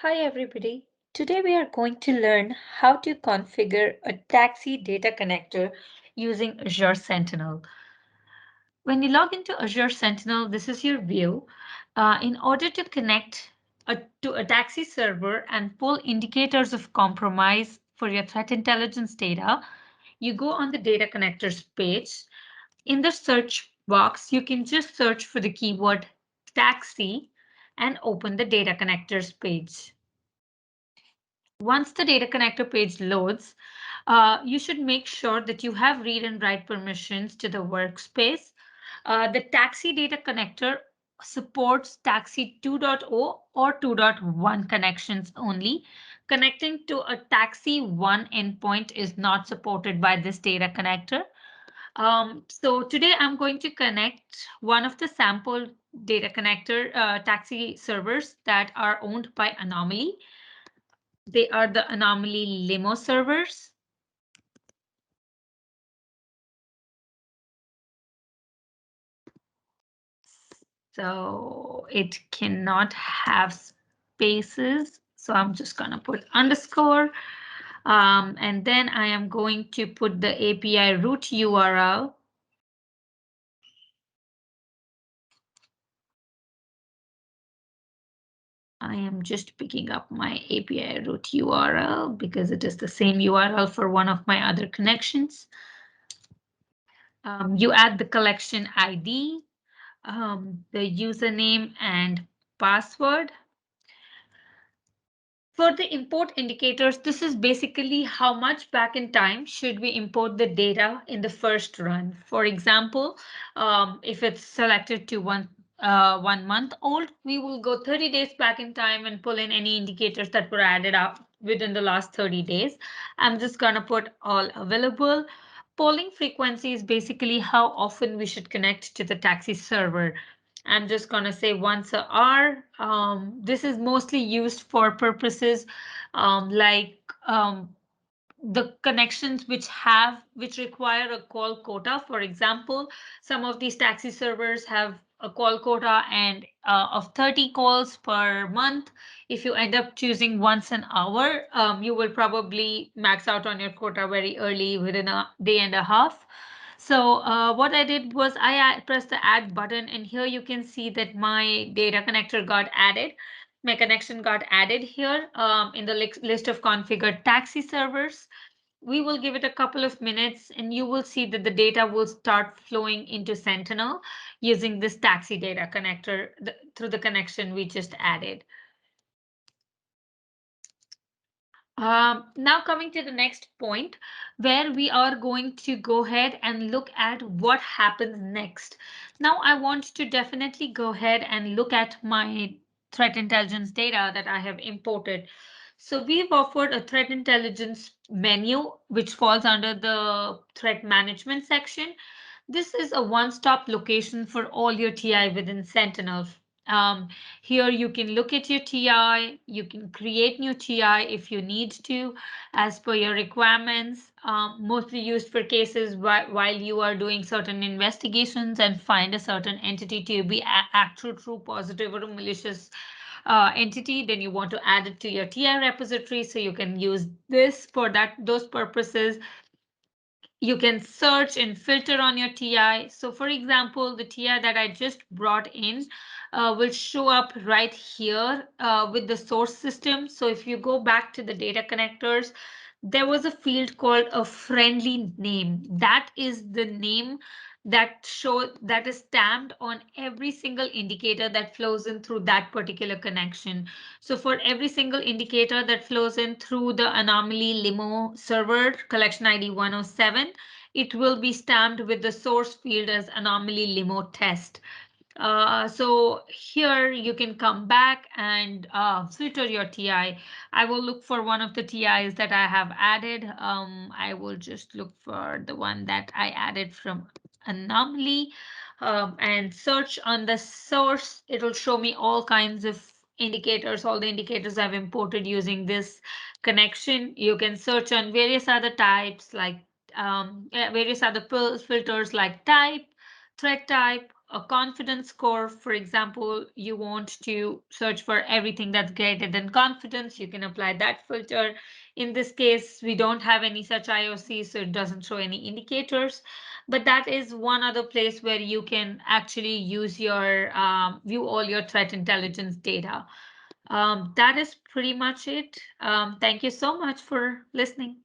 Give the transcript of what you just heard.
Hi everybody. Today we are going to learn how to configure a taxi data connector using Azure Sentinel. When you log into Azure Sentinel, this is your view. In order to connect to a taxi server and pull indicators of compromise for your threat intelligence data, you go on the data connectors page. In the search box, you can just search for the keyword taxi and open the data connectors page. Once the data connector page loads, you should make sure that you have read and write permissions to the workspace. The taxi data connector supports taxi 2.0 or 2.1 connections only. Connecting to a taxi 1 endpoint is not supported by this data connector. So today I'm going to connect one of the sample data connector taxi servers that are owned by Anomaly. They are the Anomaly limo servers. So it cannot have spaces. So I'm just going to put underscore. And then I am going to put the API root URL. I am just picking up my API root URL because it is the same URL for one of my other connections. You add the collection ID, the username and password. For the import indicators, this is basically how much back in time should we import the data in the first run. For example, if it's selected to 1 month old, we will go 30 days back in time and pull in any indicators that were added up within the last 30 days. I'm just going to put all available. Polling frequency is basically how often we should connect to the taxi server. I'm just going to say once a hour. This is mostly used for purposes like the connections which require a call quota. For example, some of these taxi servers have a call quota and of 30 calls per month. If you end up choosing once an hour, you will probably max out on your quota very early within a day and a half. So what I did was I pressed the add button, and here you can see that my data connector got added. My connection got added here in the list of configured taxi servers. We will give it a couple of minutes and you will see that the data will start flowing into Sentinel using this taxi data connector through the connection we just added. Now coming to the next point, where we are going to go ahead and look at what happens next. Now I want to definitely go ahead and look at my threat intelligence data that I have imported. So we've offered a threat intelligence menu, which falls under the threat management section. This is a one-stop location for all your TI within Sentinel. Um, Here you can look at your TI, you can create new TI if you need to, as per your requirements, mostly used for cases while you are doing certain investigations and find a certain entity to be actual, true, positive, or malicious entity, then you want to add it to your TI repository so you can use this for those purposes. You can search and filter on your TI. So for example, the TI that I just brought in will show up right here with the source system. So if you go back to the data connectors, there was a field called a friendly name. That is the name that is stamped on every single indicator that flows in through that particular connection. So for every single indicator that flows in through the Anomaly limo server collection ID 107, it will be stamped with the source field as Anomaly limo test. So here you can come back and filter your TI. I will look for one of the TIs that I have added. I will just look for the one that I added from Anomaly and search on the source. It'll show me all kinds of indicators, all the indicators I've imported using this connection. You can search on various other types like various other filters like type, threat type, a confidence score. For example, you want to search for everything that's greater than confidence, you can apply that filter. In this case, we don't have any such IOC, so it doesn't show any indicators. But that is one other place where you can actually use your view all your threat intelligence data. That is pretty much it. Thank you so much for listening.